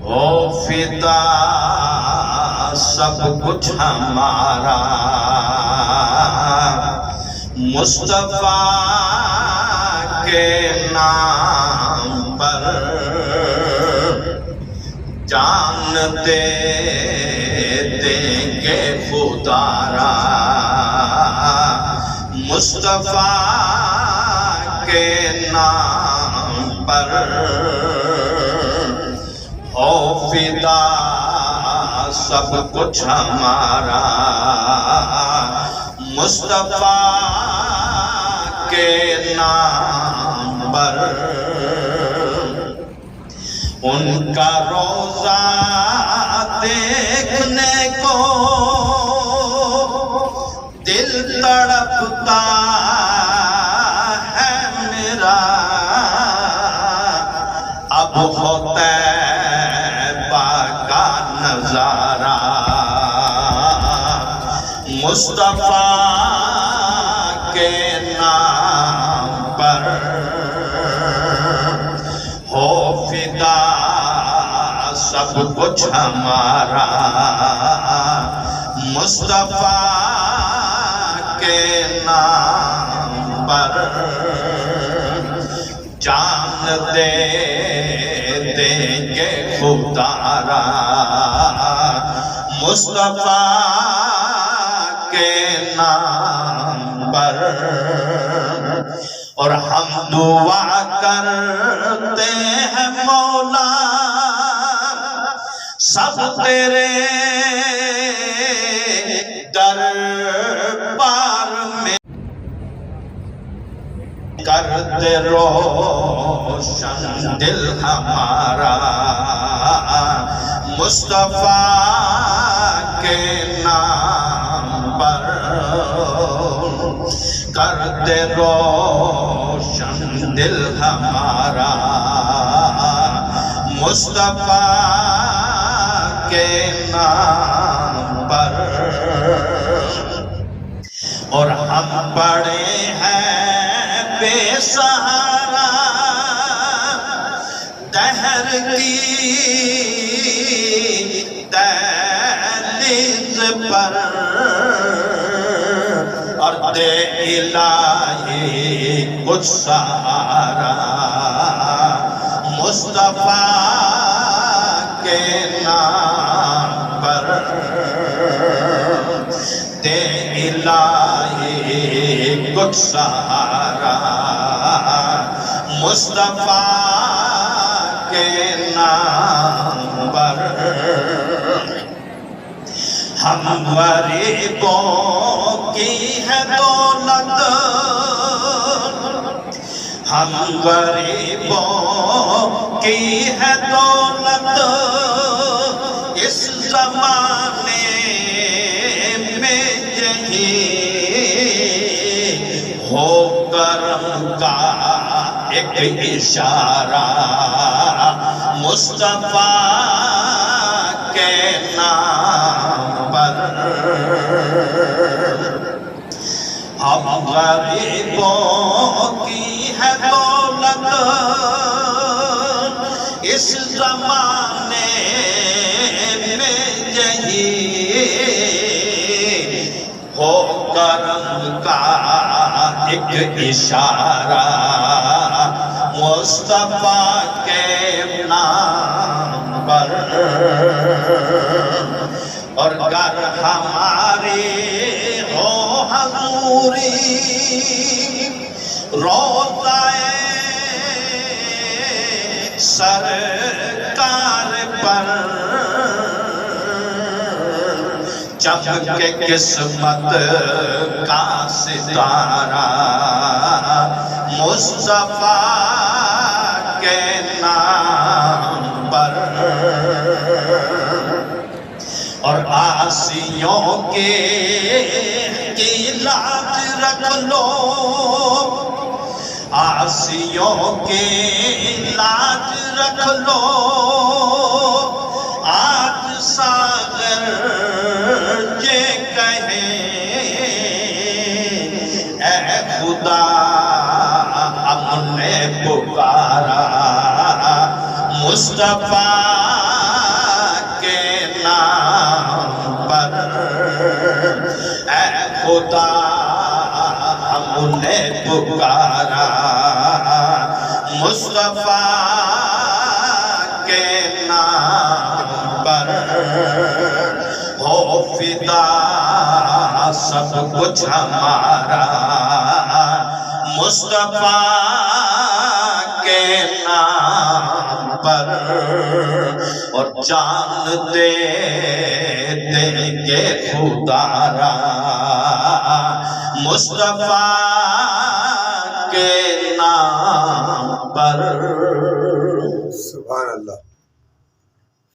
ہو فدا سب کچھ ہمارا مصطفیٰ کے نام پر جان دے دیں گے خدا را مصطفیٰ کے نام پر ہو فدا سب کچھ ہمارا مصطفیٰ کے نام پر ان کا روضہ دیکھنے کو دل تڑپتا ہے میرا اب ہوتا نظارہ مصطفیٰ کے نام پر ہو فدا سب کچھ ہمارا مصطفیٰ کے نام پر جان دے دیں گے خدا را مصطفیٰ کے نام پر اور ہم دعا کرتے ہیں مولا سب تیرے دربار میں کر دے روشن دل ہمارا مصطفیٰ کے نام پر کر دے روشن دل ہمارا مصطفیٰ کے نام پر اور ہم پڑے ہیں بے سہارا دہر کی دہلیز پر اور دے الہی کچھ سہارا مصطفیٰ کے نام پر دے الہی کچھ سہارا مصطفیٰ کے نام پر ہم غریبوں کی ہے دولت ہم غریبوں کی ہے دولت اس زمانے میں یہی ہو کرم کا ایک اشارہ مصطفیٰ کے نام پر ہم غریبوں کی ہے دولت اس زمانے میں یہی ہو کرم کا ایک اشارہ مصطفیٰ کے نام پر اور گر ہماری ہو حضوری روضہ سرکار پر چمکے قسمت کا ستارہ مصطفیٰ کے نام پر اور آسیوں کی لاج رکھ لو آسیوں کی لاج رکھ لو آج ساغر یہ کہیں اے خدا ہم نے پکارا مصطفیٰ خدا ہم نے پکارا مصطفیٰ کے نام پر ہو فدا سب کچھ ہمارا مصطفیٰ کے نام پر اور جان دے دیں گے خدا را مصطفیٰ کے نام پر. سبحان اللہ.